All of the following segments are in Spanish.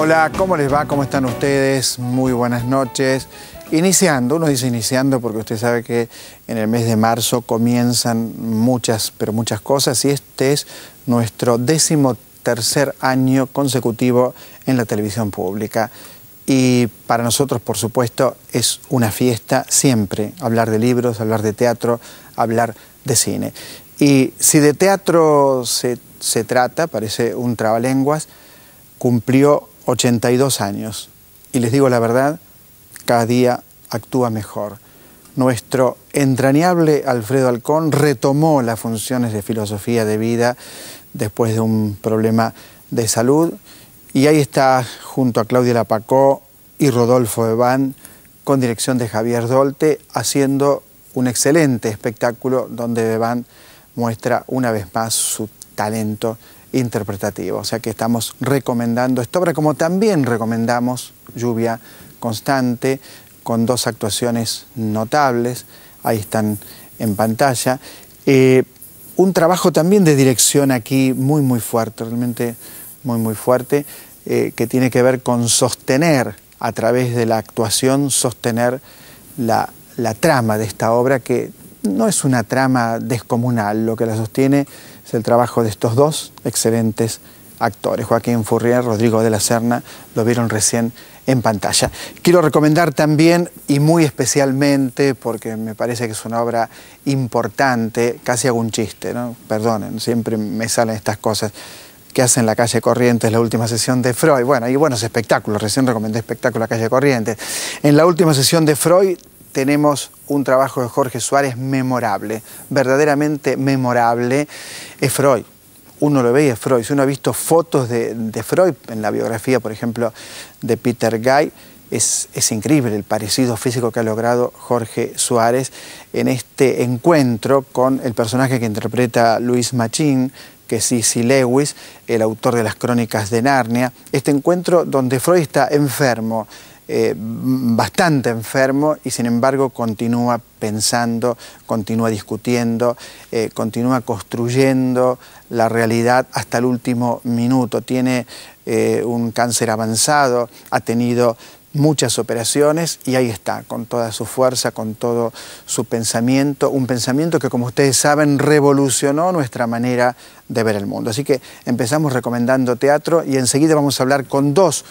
Hola, ¿cómo les va? ¿Cómo están ustedes? Muy buenas noches. Iniciando, uno dice iniciando porque usted sabe que en el mes de marzo comienzan muchas cosas y este es nuestro 13º año consecutivo en la televisión pública. Y para nosotros, por supuesto, es una fiesta siempre hablar de libros, hablar de teatro, hablar de cine. Y si de teatro se trata, parece un trabalenguas, cumplió 82 años. Y les digo la verdad, cada día actúa mejor. Nuestro entrañable Alfredo Alcón retomó las funciones de filosofía de vida después de un problema de salud. Y ahí está, junto a Claudia Lapacó y Rodolfo Eván, con dirección de Javier Dolte, haciendo un excelente espectáculo donde Eván muestra una vez más su talento interpretativo. O sea que estamos recomendando esta obra, como también recomendamos Lluvia Constante, con dos actuaciones notables, ahí están en pantalla. Un trabajo también de dirección aquí muy fuerte, realmente muy fuerte, que tiene que ver con sostener, a través de la actuación, sostener la trama de esta obra, que no es una trama descomunal. Lo que la sostiene es el trabajo de estos dos excelentes actores, Joaquín Furrier, Rodrigo de la Serna, lo vieron recién en pantalla. Quiero recomendar también, y muy especialmente, porque me parece que es una obra importante, casi hago un chiste, ¿no? Perdonen, siempre me salen estas cosas, que hacen La Calle Corrientes, la última sesión de Freud. Bueno, y buenos espectáculos, recién recomendé espectáculo La Calle Corrientes. En la última sesión de Freud tenemos un trabajo de Jorge Suárez memorable, verdaderamente memorable. Es Freud. Uno lo ve y es Freud. Si uno ha visto fotos de Freud, en la biografía, por ejemplo, de Peter Guy, es increíble el parecido físico que ha logrado Jorge Suárez en este encuentro con el personaje que interpreta Louis Machin, que es C.S. Lewis, el autor de las Crónicas de Narnia. Este encuentro donde Freud está enfermo, bastante enfermo, y sin embargo continúa pensando, continúa discutiendo, continúa construyendo la realidad hasta el último minuto. Tiene un cáncer avanzado, ha tenido muchas operaciones y ahí está, con toda su fuerza, con todo su pensamiento, un pensamiento que, como ustedes saben, revolucionó nuestra manera de ver el mundo. Así que empezamos recomendando teatro y enseguida vamos a hablar con dos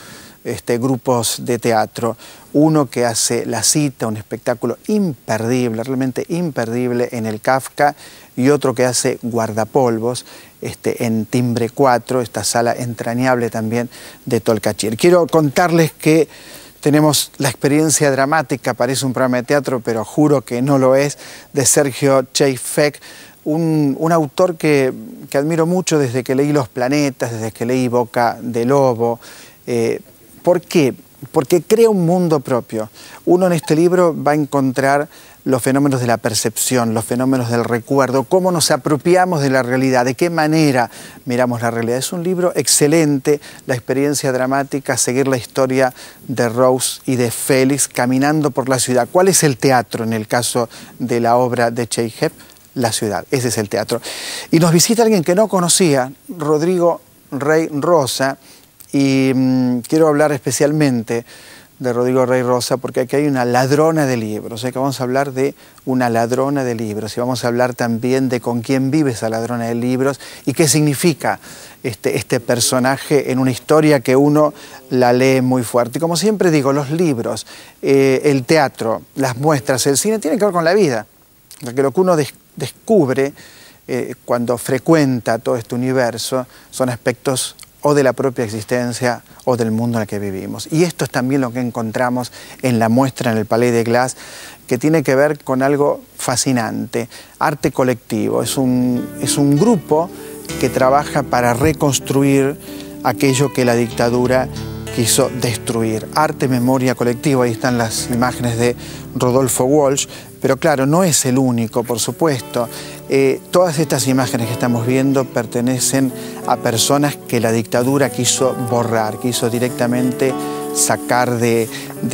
grupos de teatro. Uno que hace La Cita, un espectáculo imperdible, realmente imperdible en el Kafka, y otro que hace Guardapolvos en Timbre 4, esta sala entrañable también de Tolcachir. Quiero contarles que tenemos la experiencia dramática, parece un programa de teatro, pero juro que no lo es, de Sergio Cheifek, un autor que admiro mucho desde que leí Los Planetas, desde que leí Boca de Lobo. ¿Por qué? Porque crea un mundo propio. Uno en este libro va a encontrar los fenómenos de la percepción, los fenómenos del recuerdo, cómo nos apropiamos de la realidad, de qué manera miramos la realidad. Es un libro excelente, la experiencia dramática, seguir la historia de Rose y de Félix caminando por la ciudad. ¿Cuál es el teatro en el caso de la obra de Chekhov? La ciudad, ese es el teatro. Y nos visita alguien que no conocía, Rodrigo Rey Rosa, y quiero hablar especialmente de Rodrigo Rey Rosa porque aquí hay una ladrona de libros. O sea que vamos a hablar de una ladrona de libros y vamos a hablar también de con quién vive esa ladrona de libros y qué significa este personaje en una historia que uno la lee muy fuerte. Y como siempre digo, los libros, el teatro, las muestras, el cine tienen que ver con la vida. Porque lo que uno descubre cuando frecuenta todo este universo son aspectos o de la propia existencia o del mundo en el que vivimos. Y esto es también lo que encontramos en la muestra en el Palais de Glace, que tiene que ver con algo fascinante, arte colectivo. Es un grupo que trabaja para reconstruir aquello que la dictadura quiso destruir. Arte, memoria, colectivo, ahí están las imágenes de Rodolfo Walsh, pero claro, no es el único, por supuesto. Todas estas imágenes que estamos viendo pertenecen a personas que la dictadura quiso borrar, quiso directamente sacar de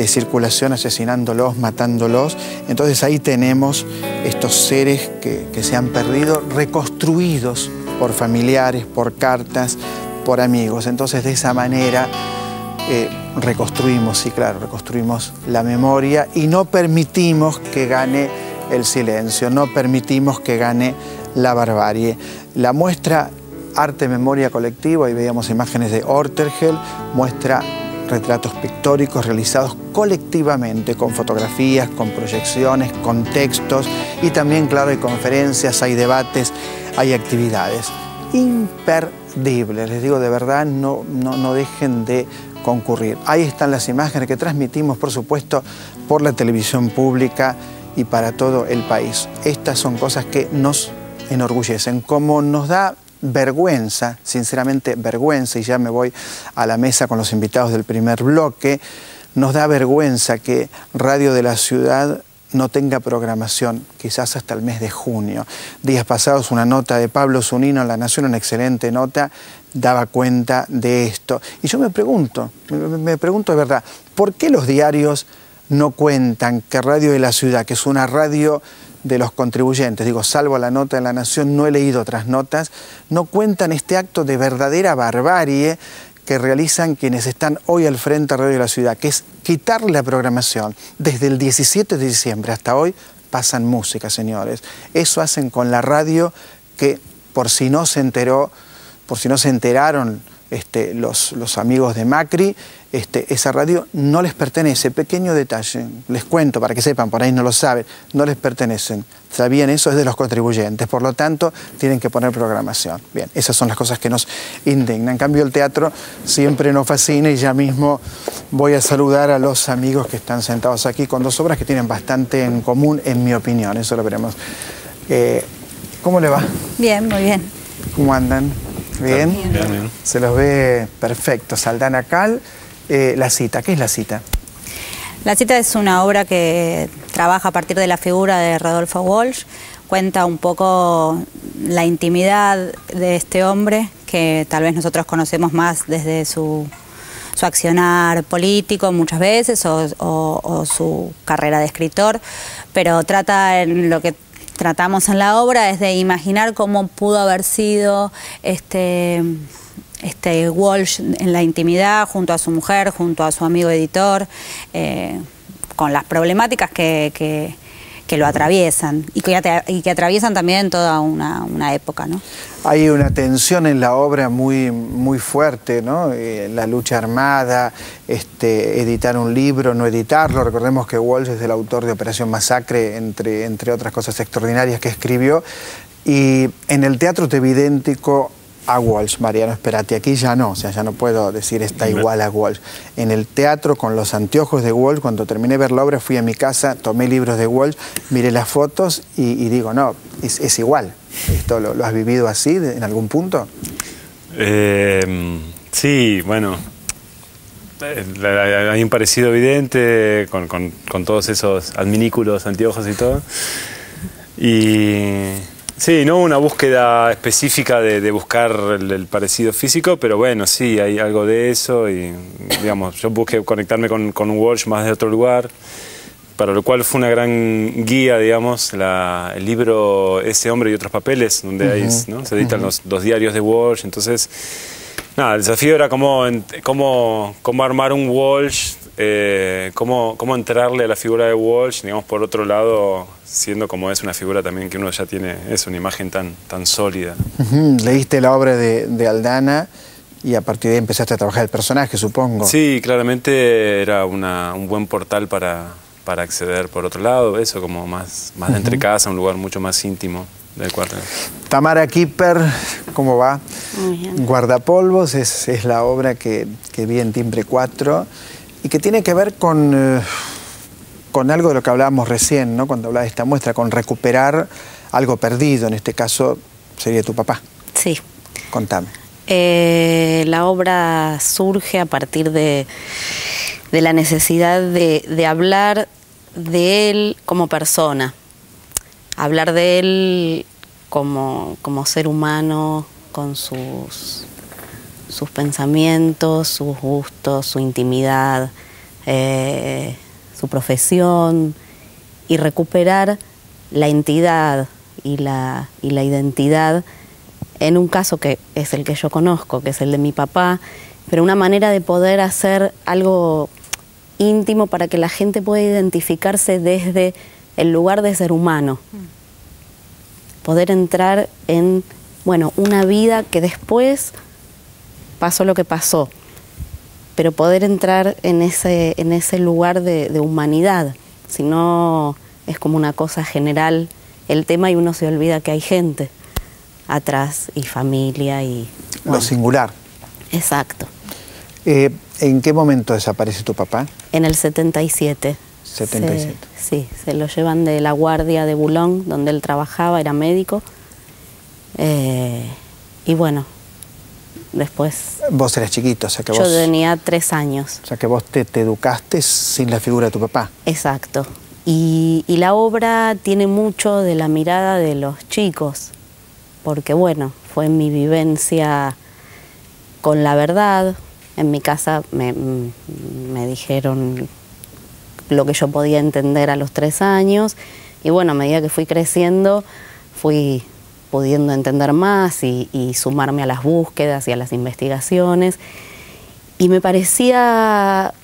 circulación, asesinándolos, matándolos. Entonces ahí tenemos estos seres que se han perdido, reconstruidos por familiares, por cartas, por amigos. Entonces de esa manera reconstruimos, sí, claro, reconstruimos la memoria y no permitimos que gane el silencio, no permitimos que gane la barbarie. La muestra Arte Memoria Colectivo, ahí veíamos imágenes de Ortergel, muestra retratos pictóricos realizados colectivamente, con fotografías, con proyecciones, con textos, y también, claro, hay conferencias, hay debates, hay actividades. Imperdibles, les digo de verdad, no dejen de concurrir. Ahí están las imágenes que transmitimos, por supuesto, por la televisión pública y para todo el país. Estas son cosas que nos enorgullecen, como nos da vergüenza, sinceramente vergüenza, y ya me voy a la mesa con los invitados del primer bloque, nos da vergüenza que Radio de la Ciudad no tenga programación, quizás hasta el mes de junio. Días pasados una nota de Pablo Zunino en La Nación, una excelente nota, daba cuenta de esto. Y yo me pregunto de verdad, ¿por qué los diarios no cuentan que Radio de la Ciudad, que es una radio de los contribuyentes, digo, salvo la nota de La Nación, no he leído otras notas, no cuentan este acto de verdadera barbarie que realizan quienes están hoy al frente de Radio de la Ciudad, que es quitarle la programación? Desde el 17 de diciembre hasta hoy pasan música, señores. Eso hacen con la radio que, por si no se enteraron los amigos de Macri, esa radio no les pertenece. Pequeño detalle, les cuento para que sepan, por ahí no lo saben, no les pertenecen. ¿Sabían eso? Es de los contribuyentes, por lo tanto tienen que poner programación. Bien, esas son las cosas que nos indignan. En cambio, el teatro siempre nos fascina, y ya mismo voy a saludar a los amigos que están sentados aquí con dos obras que tienen bastante en común, en mi opinión. Eso lo veremos. ¿Cómo le va? Bien, muy bien. ¿Cómo andan? ¿Bien? Bien. Se los ve perfectos. Aldana Cal, La Cita. ¿Qué es La Cita? La Cita es una obra que trabaja a partir de la figura de Rodolfo Walsh. Cuenta un poco la intimidad de este hombre, que tal vez nosotros conocemos más desde su accionar político muchas veces, o su carrera de escritor, pero trata, en lo que tratamos en la obra, es de imaginar cómo pudo haber sido este Walsh en la intimidad, junto a su mujer, junto a su amigo editor, con las problemáticas que lo atraviesan y que atraviesan también toda una época, ¿no? Hay una tensión en la obra muy fuerte, ¿no? La lucha armada, editar un libro, no editarlo. Recordemos que Walsh es el autor de Operación Masacre, entre otras cosas extraordinarias que escribió. Y en el teatro te vi idéntico a Walsh, Mariano Sperati. Aquí ya no, o sea, ya no puedo decir está igual a Walsh. En el teatro, con los anteojos de Walsh, cuando terminé de ver la obra, fui a mi casa, tomé libros de Walsh, miré las fotos y digo, no, es igual. ¿Esto lo has vivido así en algún punto? Sí, bueno, hay un parecido evidente con todos esos adminículos, anteojos y todo. Y sí, no una búsqueda específica de buscar el parecido físico, pero bueno, sí, hay algo de eso. Y digamos, yo busqué conectarme con Walsh más de otro lugar, para lo cual fue una gran guía, digamos, el libro Ese hombre y otros papeles, donde hay, ¿no? Se editan los diarios de Walsh. Entonces, nada, el desafío era cómo armar un Walsh, cómo entrarle a la figura de Walsh, digamos, por otro lado, siendo como es una figura también que uno ya tiene, es una imagen tan sólida. Leíste la obra de Aldana y a partir de ahí empezaste a trabajar el personaje, supongo. Sí, claramente era un buen portal para acceder por otro lado, eso como más de entre casa, un lugar mucho más íntimo del cuarto. Tamara Kipper, ¿cómo va? Muy bien. Guardapolvos es la obra que vi en Timbre 4 y que tiene que ver con algo de lo que hablábamos recién, ¿no? Cuando hablaba de esta muestra, con recuperar algo perdido, en este caso sería tu papá. Sí. Contame. La obra surge a partir de la necesidad de hablar de él como persona, hablar de él como ser humano, con sus pensamientos, sus gustos, su intimidad, su profesión, y recuperar la entidad y la identidad en un caso que es el que yo conozco, que es el de mi papá, pero una manera de poder hacer algo íntimo para que la gente pueda identificarse desde el lugar de ser humano. Poder entrar en, bueno, una vida que después pasó lo que pasó, pero poder entrar en ese lugar de humanidad. Si no, es como una cosa general el tema y uno se olvida que hay gente atrás y familia y... Bueno, lo singular. Exacto. ¿En qué momento desaparece tu papá? En el 77. 77. Sí, se lo llevan de la guardia de Boulogne, donde él trabajaba, era médico. Y bueno, después... Vos eras chiquito, o sea que yo vos... tenía 3 años. O sea que vos te educaste sin la figura de tu papá. Exacto. Y la obra tiene mucho de la mirada de los chicos, porque bueno, fue mi vivencia con la verdad. En mi casa me dijeron lo que yo podía entender a los 3 años, y bueno, a medida que fui creciendo, fui pudiendo entender más y sumarme a las búsquedas y a las investigaciones, y me parecía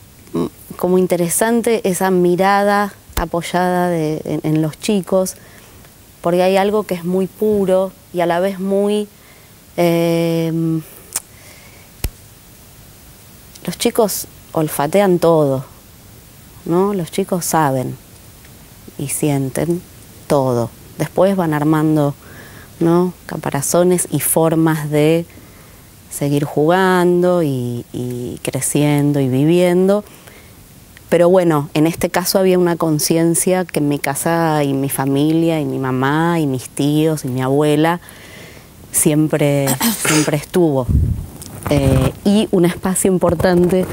como interesante esa mirada apoyada en los chicos, porque hay algo que es muy puro y a la vez muy... los chicos olfatean todo, ¿no? Los chicos saben y sienten todo. Después van armando, ¿no?, caparazones y formas de seguir jugando y creciendo y viviendo. Pero bueno, en este caso había una conciencia que en mi casa y mi familia y mi mamá y mis tíos y mi abuela siempre estuvo. Y un espacio importante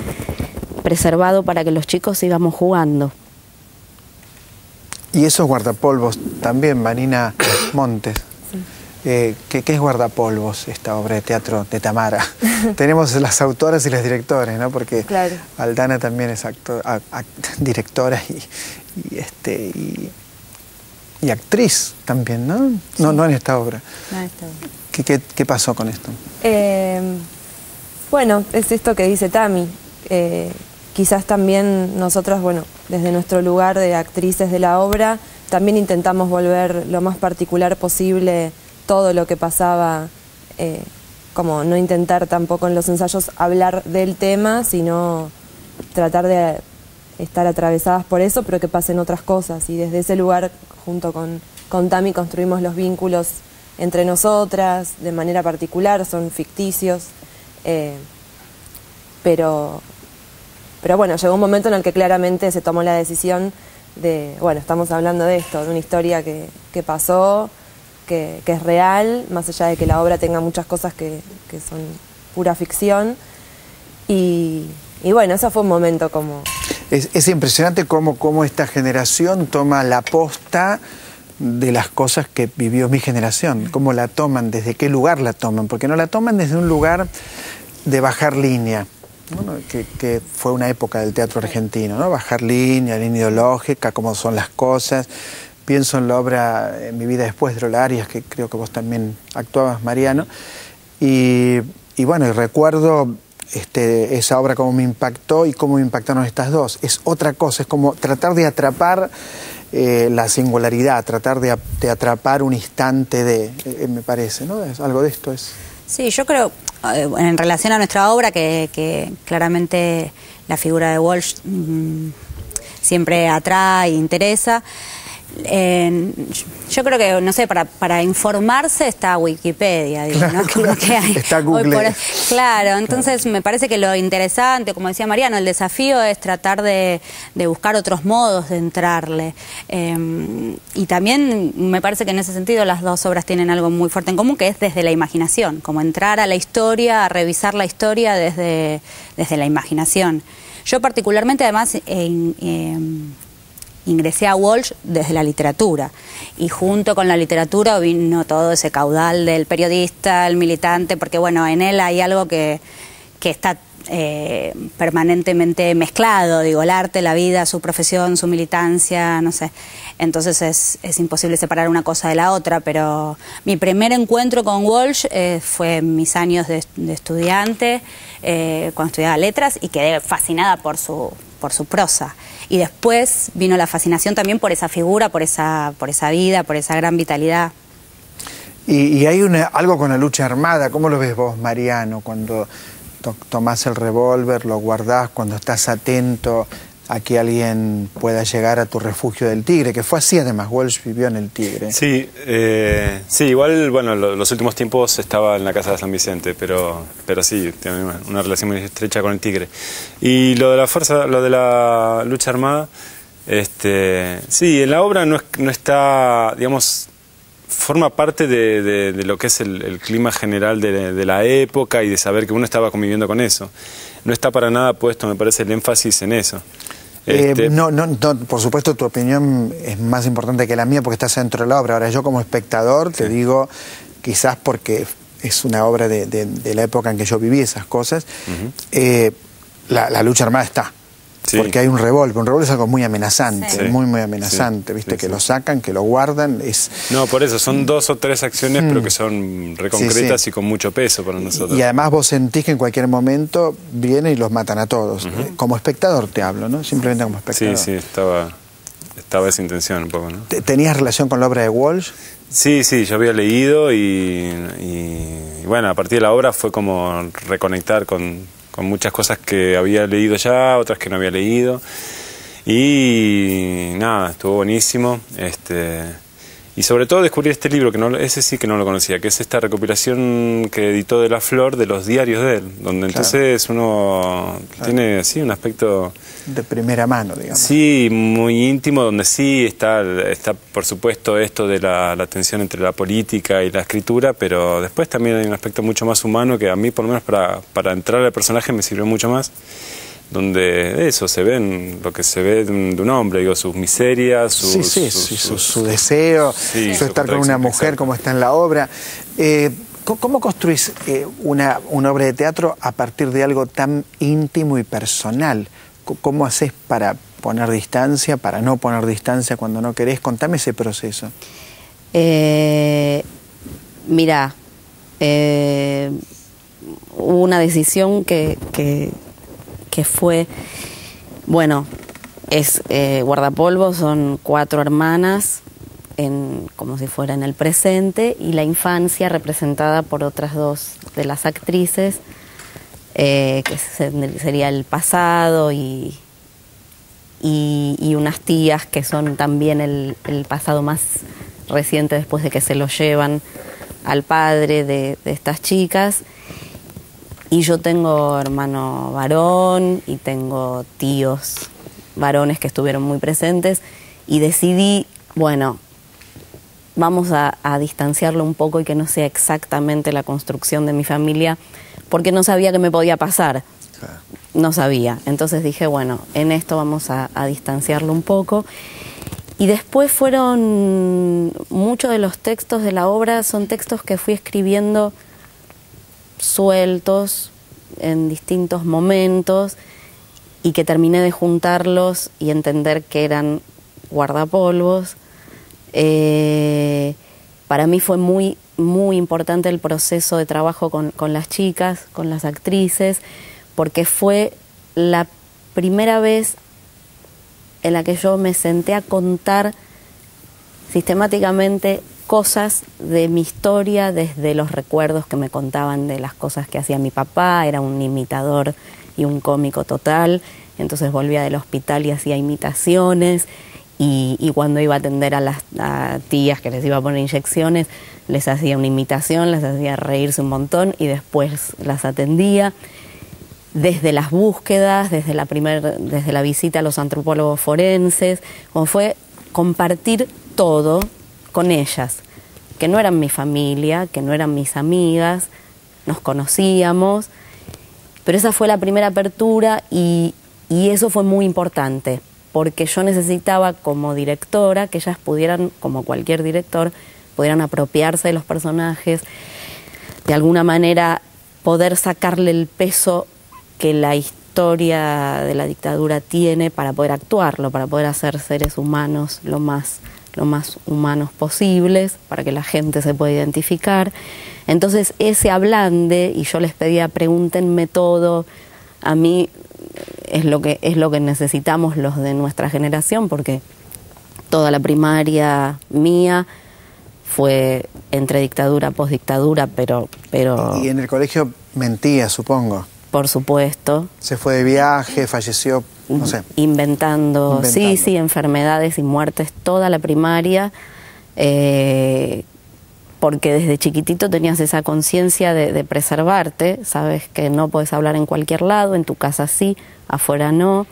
preservado para que los chicos sigamos jugando. Y esos guardapolvos también, Marina Montes. Sí. ¿Qué es Guardapolvos, esta obra de teatro de Tamara? Tenemos las autoras y las directores, ¿no? Porque claro, Aldana también es directora y actriz también, ¿no? Sí. No en esta obra. No en esta obra. ¿Qué pasó con esto? Bueno, es esto que dice Tami. Quizás también nosotras, bueno, desde nuestro lugar de actrices de la obra, también intentamos volver lo más particular posible todo lo que pasaba, como no intentar tampoco en los ensayos hablar del tema, sino tratar de estar atravesadas por eso, pero que pasen otras cosas. Y desde ese lugar, junto con Tami, construimos los vínculos entre nosotras, de manera particular, son ficticios, pero bueno, llegó un momento en el que claramente se tomó la decisión de, bueno, estamos hablando de esto, de una historia que pasó, que es real, más allá de que la obra tenga muchas cosas que son pura ficción. Y bueno, eso fue un momento como... Es impresionante cómo esta generación toma la posta de las cosas que vivió mi generación, cómo la toman, desde qué lugar la toman, porque no la toman desde un lugar de bajar línea, ¿no? que fue una época del teatro argentino, ¿no? Bajar línea ideológica, cómo son las cosas. Pienso en la obra En mi vida después de Lola Arias, que creo que vos también actuabas, Mariano, y bueno, y recuerdo esa obra cómo me impactó y cómo me impactaron estas dos. Es otra cosa, es como tratar de atrapar la singularidad, tratar de atrapar un instante me parece, ¿no? Algo de esto es... Sí, yo creo, en relación a nuestra obra, que claramente la figura de Walsh siempre atrae e interesa. Yo creo que, no sé, para informarse está Wikipedia, digo, claro, ¿no? Como que hay, está Google. Claro, entonces me parece que lo interesante, como decía Mariano, el desafío es tratar de buscar otros modos de entrarle. Y también me parece que en ese sentido las dos obras tienen algo muy fuerte en común, que es desde la imaginación, como entrar a la historia, a revisar la historia desde la imaginación. Yo particularmente, además, ingresé a Walsh desde la literatura, y junto con la literatura vino todo ese caudal del periodista, el militante, porque bueno, en él hay algo que está permanentemente mezclado, digo, el arte, la vida, su profesión, su militancia, no sé. Entonces es imposible separar una cosa de la otra, pero mi primer encuentro con Walsh fue en mis años de estudiante, cuando estudiaba letras, y quedé fascinada por su prosa. Y después vino la fascinación también por esa figura, por esa vida, por esa gran vitalidad. Y hay algo con la lucha armada. ¿Cómo lo ves vos, Mariano, cuando tomás el revólver, lo guardás, cuando estás atento a que alguien pueda llegar a tu refugio del Tigre? Que fue así, además, Walsh vivió en el Tigre. Sí, sí, igual, bueno, los últimos tiempos estaba en la casa de San Vicente, pero sí, tiene una relación muy estrecha con el Tigre. Y lo de la fuerza, lo de la lucha armada, sí, en la obra no está, digamos, forma parte de lo que es el clima general de la época y de saber que uno estaba conviviendo con eso. No está para nada puesto, me parece, el énfasis en eso. No, por supuesto tu opinión es más importante que la mía porque estás dentro de la obra. Ahora yo como espectador te digo, quizás porque es una obra de la época en que yo viví esas cosas, la lucha armada está. Sí. Porque hay un revólver. Un revólver es algo muy amenazante, sí. Muy amenazante, sí. ¿Viste? Sí, que lo sacan, que lo guardan. No, por eso, son 2 o 3 acciones, pero que son reconcretas y con mucho peso para nosotros. Y además vos sentís que en cualquier momento vienen y los matan a todos. Como espectador te hablo, ¿no? Simplemente como espectador. Sí, estaba esa intención un poco, ¿no? ¿Tenías relación con la obra de Walsh? Sí, yo había leído y bueno, a partir de la obra fue como reconectar con muchas cosas que había leído ya, otras que no había leído. Y nada, estuvo buenísimo. Y sobre todo descubrí este libro, ese sí que no lo conocía, que es esta recopilación que editó De la Flor de los diarios de él, donde entonces uno tiene un aspecto de primera mano, digamos. Sí, muy íntimo, donde sí está por supuesto esto de la tensión entre la política y la escritura, pero después también hay un aspecto mucho más humano que a mí, por lo menos para entrar al personaje, me sirvió mucho más. Donde eso se ve, lo que se ve de un hombre, digo, sus miserias, su deseo, su estar con una mujer, como está en la obra. ¿Cómo construís una obra de teatro a partir de algo tan íntimo y personal? ¿Cómo haces para poner distancia, para no poner distancia cuando no querés? Contame ese proceso. Mirá, hubo una decisión que fue, bueno, Guardapolvo son 4 hermanas, como si fuera en el presente, y la infancia representada por otras 2 de las actrices, que sería el pasado y unas tías que son también el pasado más reciente después de que se lo llevan al padre de estas chicas. Y yo tengo hermano varón y tengo tíos varones que estuvieron muy presentes y decidí, bueno, vamos a distanciarlo un poco y que no sea exactamente la construcción de mi familia, porque no sabía qué me podía pasar. Claro. No sabía. Entonces dije, bueno, en esto vamos a distanciarlo un poco. Y después muchos de los textos de la obra son textos que fui escribiendo sueltos en distintos momentos y que terminé de juntarlos y entender que eran guardapolvos. Para mí fue muy importante el proceso de trabajo con las chicas, con las actrices, porque fue la primera vez en la que yo me senté a contar sistemáticamente cosas de mi historia, desde los recuerdos que me contaban de las cosas que hacía mi papá. Era un imitador y un cómico total, entonces volvía del hospital y hacía imitaciones, y cuando iba a atender a las tías que les iba a poner inyecciones, les hacía una imitación, les hacía reírse un montón y después las atendía. Desde las búsquedas, desde la visita a los antropólogos forenses, como fue compartir todo con ellas, que no eran mi familia, que no eran mis amigas, nos conocíamos, pero esa fue la primera apertura y eso fue muy importante, porque yo necesitaba como directora que ellas pudieran, como cualquier director, pudieran apropiarse de los personajes, de alguna manera poder sacarle el peso que la historia de la dictadura tiene para poder actuarlo, para poder hacer seres humanos lo más humanos posibles, para que la gente se pueda identificar. Entonces ese ablande, y yo les pedía pregúntenme todo, a mí es lo que necesitamos los de nuestra generación, porque toda la primaria mía fue entre dictadura, posdictadura, pero... Y en el colegio mentía, supongo. Por supuesto. Se fue de viaje, falleció, no sé. Inventando. Sí, enfermedades y muertes toda la primaria, porque desde chiquitito tenías esa conciencia de preservarte, sabes que no puedes hablar en cualquier lado, en tu casa sí, afuera no.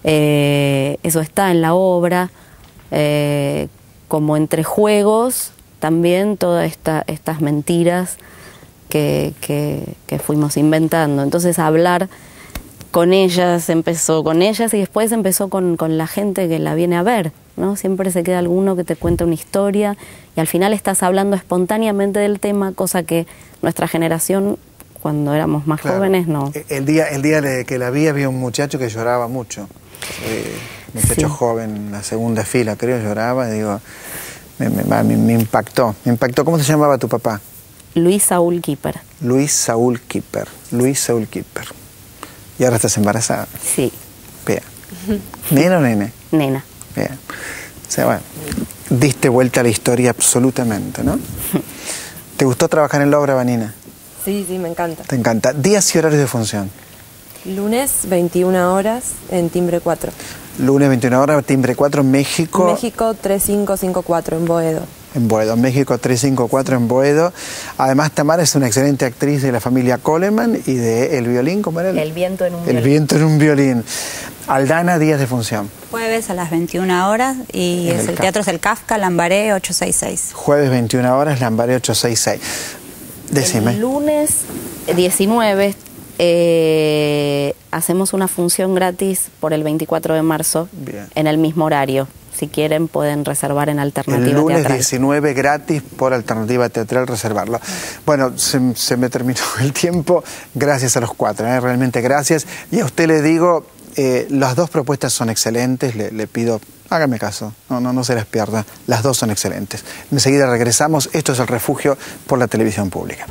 Eso está en la obra, como entre juegos también todas estas mentiras que fuimos inventando. Entonces hablar con ellas, empezó con ellas y después empezó con la gente que la viene a ver, ¿no? Siempre se queda alguno que te cuenta una historia y al final estás hablando espontáneamente del tema, cosa que nuestra generación, cuando éramos más jóvenes, no. El día de que la vi había un muchacho que lloraba mucho, muchacho joven, la segunda fila creo, lloraba, y digo, me impactó. ¿Cómo se llamaba tu papá? Luis Saúl Kipper. Luis Saúl Kipper. ¿Y ahora estás embarazada? Sí. Bien. ¿Nena o nene? Nena. Bien. O sea, bueno, diste vuelta a la historia absolutamente, ¿no? ¿Te gustó trabajar en la obra, Vanina? Sí, me encanta. ¿Te encanta? ¿Días y horarios de función? Lunes, 21 horas, en Timbre 4. Lunes, 21 horas, Timbre 4, México. México 3554, en Boedo. En Boedo, México 354 en Boedo. Además, Tamara es una excelente actriz de la familia Coleman y de El Violín, ¿cómo era? El viento en un violín. El viento en un violín. Aldana, días de función. Jueves a las 21 horas y el teatro es el Kafka, Lambaré 866. Jueves 21 horas, Lambaré 866. Decime. El lunes 19 hacemos una función gratis por el 24 de marzo. Bien. En el mismo horario. Si quieren pueden reservar en Alternativa Teatral. El lunes 19 gratis por Alternativa Teatral, reservarlo. Bueno, se me terminó el tiempo. Gracias a los cuatro, realmente gracias. Y a usted le digo, las dos propuestas son excelentes. Le pido, hágame caso, no se las pierda. Las dos son excelentes. Enseguida regresamos. Esto es El Refugio por la Televisión Pública.